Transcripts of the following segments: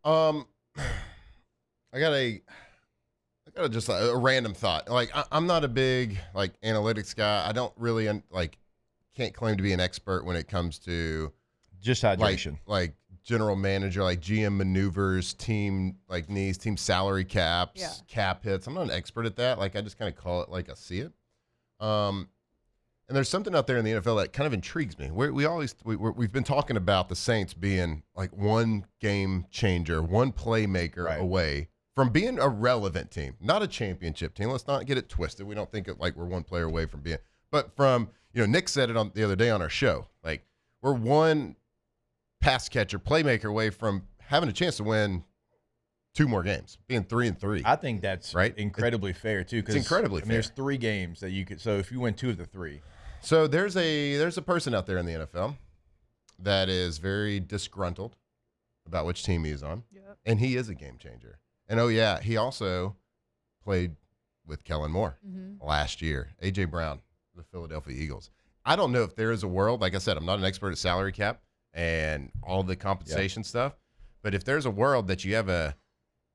Um, I got just a random thought. Like I'm not a big like analytics guy. I don't really can't claim to be an expert when it comes to Just hydration. like general manager, like GM maneuvers, team like needs, team salary caps, cap hits. I'm not an expert at that. Like I just kind of call it like I see it. And there's something out there in the NFL that kind of intrigues me. We've been talking about the Saints being like one game changer, one playmaker away from being a relevant team, not a championship team. Let's not get it twisted. We don't think of like we're one player away from being, but from, Nick said it on the other day on our show. Like we're one pass catcher, playmaker away from having a chance to win 2 more games, being 3-3. I think that's incredibly fair too. It's incredibly fair. There's 3 games that you could. So if you win 2 of the 3. So there's a person out there in the NFL that is very disgruntled about which team he is on, and he is a game changer. And he also played with Kellen Moore last year. A.J. Brown, the Philadelphia Eagles. I don't know if there is a world, like I said, I'm not an expert at salary cap and all the compensation stuff, but if there's a world that you have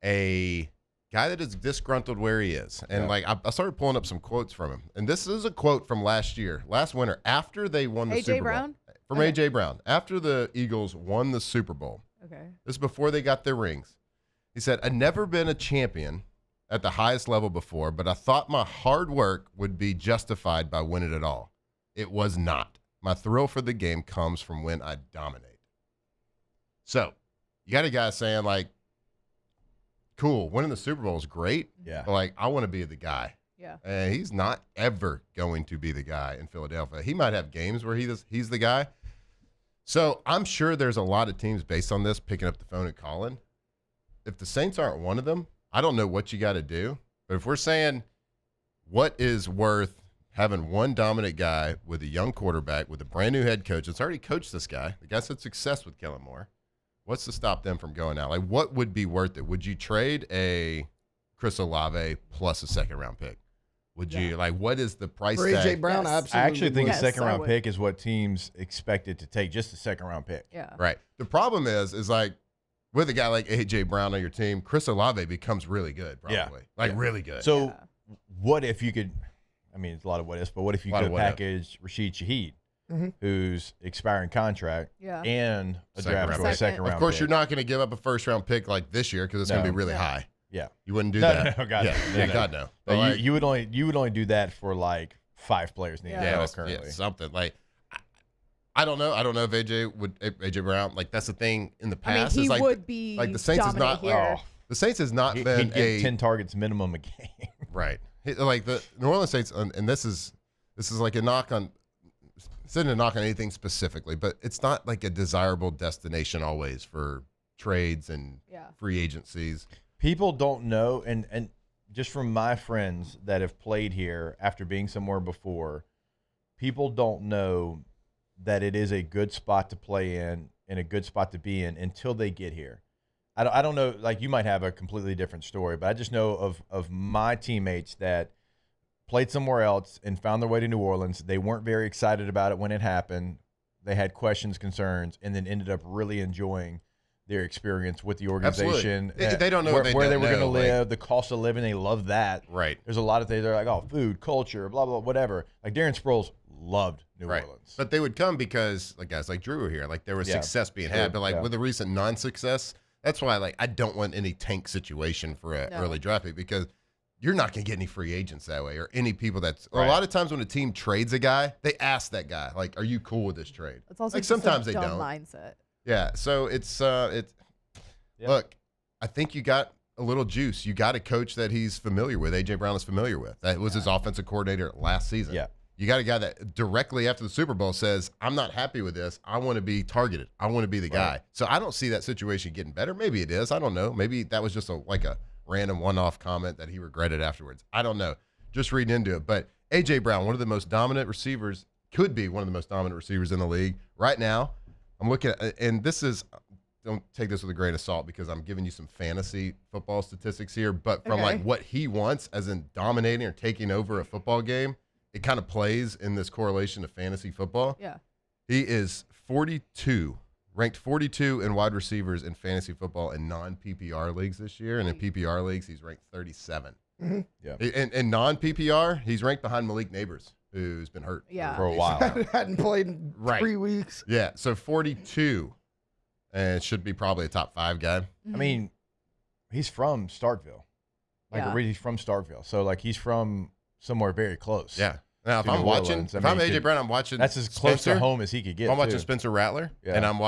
a guy that is disgruntled where he is. And I started pulling up some quotes from him. And this is a quote from last winter, after they won the Super Bowl. Brown? From A.J. Brown. After the Eagles won the Super Bowl. Okay. This is before they got their rings. He said, I'd never been a champion at the highest level before, but I thought my hard work would be justified by winning it all. It was not. My thrill for the game comes from when I dominate. So, you got a guy saying, like, cool, winning the Super Bowl is great. Yeah. But, like, I want to be the guy. Yeah. And he's not ever going to be the guy in Philadelphia. He might have games where he's the guy. So I'm sure there's a lot of teams based on this picking up the phone and calling. If the Saints aren't one of them, I don't know what you got to do. But if we're saying what is worth having one dominant guy with a young quarterback with a brand new head coach that's already coached this guy, the guy's had success with Kellen Moore, what's to stop them from going out? Like, what would be worth it? Would you trade a Chris Olave plus a second-round pick? Would you, what is the price for tag? A.J. Brown, Yes. absolutely. I actually think Yes, a second-round I pick is what teams expected to take, just a second-round pick. Yeah. Right. The problem is like, with a guy like A.J. Brown on your team, Chris Olave becomes really good, probably. Really good. So what if you could, I mean, it's a lot of what ifs, but what if you could what if. package Rashid Shaheed, who's expiring contract, and a Second draft round for a pick. second round of course, pick? you're not going to give up a first-round pick like this year because it's going to be really high. Yeah. You wouldn't do No, that. no, God, yeah, no, yeah, no. God, no. No, But, you would only do that for like 5 players in the NFL currently. something like. I don't know. I don't know if AJ Brown, like that's the thing in the past. I mean, he is like, would be like the Saints is dominant not. here. The Saints has not been He'd get 10 targets minimum a game. right. Like the New Orleans Saints, and this is like a knock on. It's not a knock on anything specifically, but it's not like a desirable destination always for trades and free agencies. People don't know, and just from my friends that have played here after being somewhere before, people don't know that it is a good spot to play in and a good spot to be in until they get here. I don't know, like you might have a completely different story, but I just know of my teammates that played somewhere else and found their way to New Orleans. They weren't very excited about it when it happened. They had questions, concerns, and then ended up really enjoying their experience with the organization. They don't know where they were going to live, like, the cost of living. They love that. Right. There's a lot of things. They're like, oh, food, culture, blah, blah, whatever. Like Darren Sproles loved New Orleans. But they would come because like guys like Drew were here. Like there was success being had. But like with the recent non-success, that's why like I don't want any tank situation for an early draft pick because you're not going to get any free agents that way or any people that's a lot of times when a team trades a guy, they ask that guy, like, are you cool with this trade? It's also like just sometimes a they dumb don't. mindset. Yeah. So look, I think you got a little juice. You got a coach that he's familiar with. A.J. Brown is familiar with. That was his offensive coordinator last season. Yeah. You got a guy that directly after the Super Bowl says, I'm not happy with this. I want to be targeted. I want to be the guy. So I don't see that situation getting better. Maybe it is. I don't know. Maybe that was just a random one-off comment that he regretted afterwards. I don't know. Just reading into it. But A.J. Brown, one of the most dominant receivers, could be one of the most dominant receivers in the league. Right now, I'm looking at, and this is, don't take this with a grain of salt because I'm giving you some fantasy football statistics here, but from like what he wants as in dominating or taking over a football game, it kind of plays in this correlation to fantasy football. Yeah. He is 42 ranked 42 in wide receivers in fantasy football in non-PPR leagues this year, and in PPR leagues, he's ranked 37. Mm-hmm. Yeah. In non-PPR, he's ranked behind Malik Neighbors, who's been hurt for a while. Hadn't played in 3 weeks. Yeah, so 42, and should be probably a top 5 guy. I mean, he's from Starkville. He's from Starkville. So, he's from somewhere very close. Yeah. Now, if to I'm New watching, Orleans. if I'm AJ Brown, I'm watching. That's as close to home as he could get. I'm watching too. Spencer Rattler, Yeah. and I'm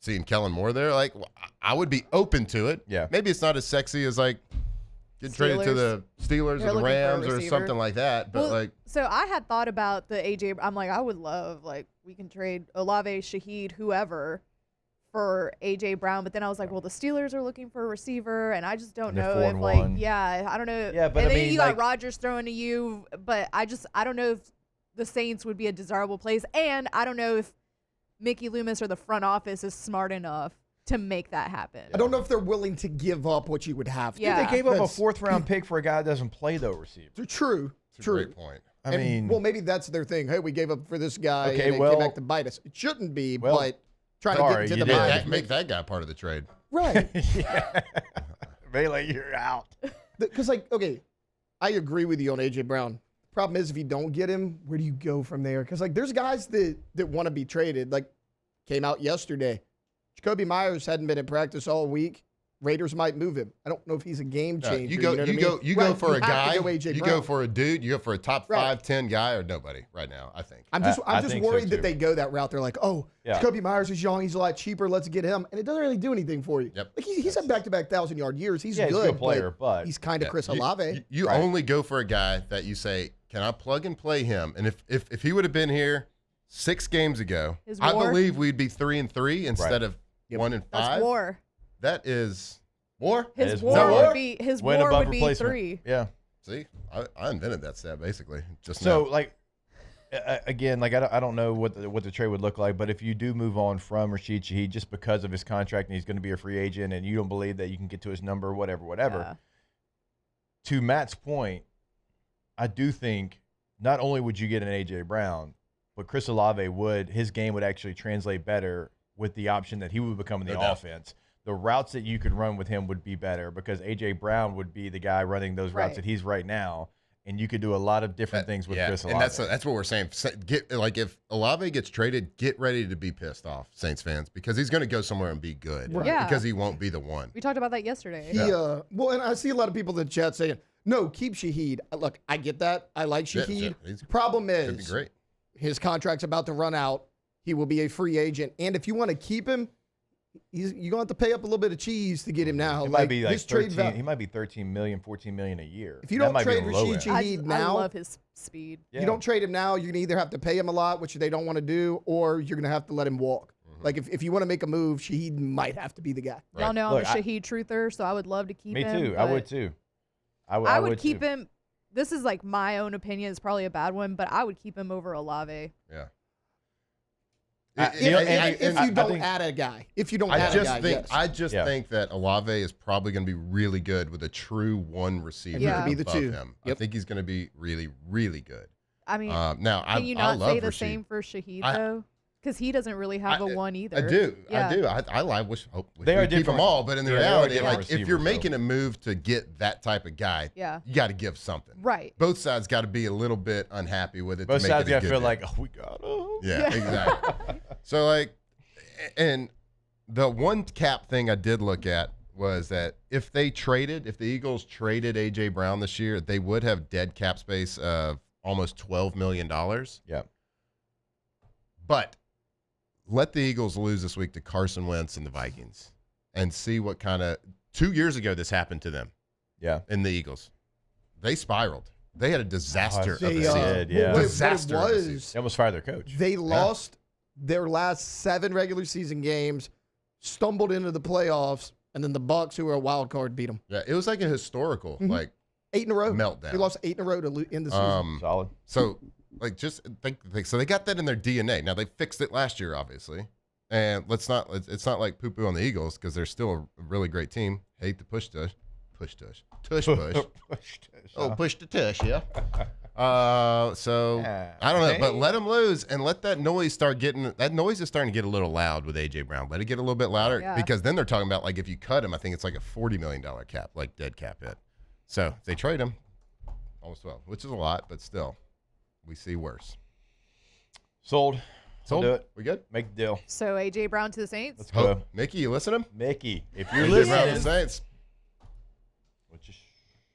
seeing Kellen Moore there. I would be open to it. Yeah. Maybe it's not as sexy as getting traded to the Steelers They're or the looking for a Rams or receiver. something like that. But so I had thought about the AJ. I'm I would love we can trade Olave, Shaheed, whoever for AJ Brown, but then I was well, the Steelers are looking for a receiver, and I just don't And they're know if 4-1. I don't know. Yeah, but and I then mean, you got Rodgers throwing to you, but I don't know if the Saints would be a desirable place, and I don't know if Mickey Loomis or the front office is smart enough to make that happen. I don't know if they're willing to give up what you would have to. Yeah. They gave up a That's- 4th-round pick for a guy that doesn't play, though, receiver. True. it's a great point. I mean, well, maybe that's their thing. Hey, we gave up for this guy, Okay, and it well- came back to bite us. It shouldn't be, Well, but trying sorry, to you get into the did. mind. Make that guy part of the trade. Right. yeah. Bailey, you're out. Because, okay, I agree with you on A.J. Brown. Problem is, if you don't get him, where do you go from there? Because, there's guys that want to be traded. Came out yesterday. Jacoby Myers hadn't been in practice all week. Raiders might move him. I don't know if he's a game changer. You go Right, for a you have to guy. go A.J. You Brown. go for a dude. You go for a top Right. 5-10 guy or nobody right now. I think. I'm I just think so, worried too. that they go that route. They're Yeah. Jacoby Myers is young. He's a lot cheaper. Let's get him. And it doesn't really do anything for you. Yep. He's had back-to-back 1,000-yard years. He's Yeah, good. he's a good player, but he's kind of Chris You- Olave. You Right. only go for a guy that you say, can I plug and play him? And if he would have been here 6 games ago, His I WAR? believe we'd be 3-3 instead of Yep. 1-5. That's war. That is war. That His is war war. would be Win above would be replacement. 3. Yeah. See, I invented that stat basically. Just So, now. again, I don't know what the trade would look like, but if you do move on from Rashid Shaheed just because of his contract and he's going to be a free agent and you don't believe that you can get to his number, whatever, Yeah. to Matt's point, I do think not only would you get an A.J. Brown, but Chris Olave his game would actually translate better with the option that he would become in the No doubt. offense. The routes that you could run with him would be better because A.J. Brown would be the guy running those routes Right. that he's right now, and you could do a lot of different things with Chris Olave. and that's what we're saying. If Olave gets traded, get ready to be pissed off, Saints fans, because he's going to go somewhere and be good. Right. Yeah. Because he won't be the one. We talked about that yesterday. Well, and I see a lot of people in the chat saying, no, keep Shaheed. Look, I get that. I like Yeah, Shaheed. he's- Problem Could be is, great. his contract's about to run out. He will be a free agent. And if you want to keep him, you're going to have to pay up a little bit of cheese to get him now. He might be like his trade 13, he might be 13 million, 14 million a year. If you That don't might be trade the low Rashid end. Shaheed I now, love his speed. Yeah. you don't trade him now, you're going to either have to pay him a lot, which they don't want to do, or you're going to have to let him walk. If you want to make a move, Shaheed might have to be the guy. Y'all know Look, I'm a Shaheed truther, so I would love to keep Me him. too. I but would too. I would keep too. him. This is my own opinion. It's probably a bad one, but I would keep him over Olave. Yeah. If you don't add a guy. If you don't I add just a guy, think yes. I just Yeah. think that Olave is probably going to be really good with a true one receiver Yeah. Be the above two. him. Yep. I think he's going to be really, really good. I mean, Now, can you I not love say the Rashid. same for Shaheed I- though? Because he doesn't really have a one either. I do. Yeah. I do. I wish They are we keep different. them all, but in the Yeah, they are reality, different if receivers, you're though. making a move to get that type of guy, Yeah. you got to give something. Right. Both sides got to be a little bit unhappy with it. Both to make sides it a got to good feel day. like, oh, we got him. Yeah, exactly. So and the one cap thing I did look at was that if the Eagles traded A.J. Brown this year, they would have dead cap space of almost $12 million. Yeah. But let the Eagles lose this week to Carson Wentz and the Vikings and see what kind of 2 years ago this happened to them Yeah. in the Eagles. They spiraled. They had a disaster of the They, season. did, yeah. what it Disaster of the season. was, They almost fired their coach. they lost their last 7 regular season games, stumbled into the playoffs, and then the Bucs, who were a wild card, beat them. Yeah, it was like a historical 8 in a row. meltdown. They lost 8 in a row to end the season. Solid. So, just think. So they got that in their DNA. Now they fixed it last year, obviously, and it's not like poo poo on the Eagles because they're still a really great team. Hate to push. Oh, push the tush, yeah. So I don't know, but let him lose and let that noise start getting. That noise is starting to get a little loud with AJ Brown. Let it get a little bit louder because then they're talking about like if you cut him, I think it's like a $40 million cap, like dead cap hit. So if they trade him, almost 12, which is a lot, but still, we see worse. Sold. Sold. Do it. We good? Make the deal. So AJ Brown to the Saints. Let's go. Mickey, you listening? Mickey, if you're AJ Brown to the listening, Saints.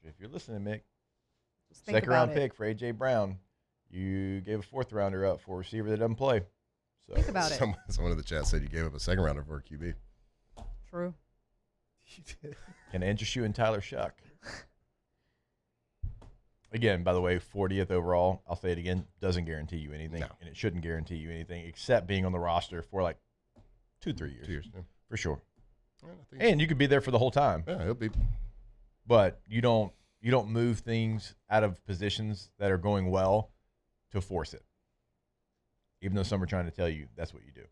if you're listening, Mick, Just think second about round it. pick for AJ Brown. You gave a fourth rounder up for a receiver that doesn't play. So Think about it. Someone in the chat said you gave up a second rounder for a QB. True. can interest you in Tyler Shuck. Again, by the way, 40th overall. I'll say it again. Doesn't guarantee you anything, and it shouldn't guarantee you anything except being on the roster for like 2-3 years. 2 years, yeah. For sure. Yeah, And you could be there for the whole time. Yeah, he'll be. But you don't move things out of positions that are going well to force it. Even though some are trying to tell you that's what you do.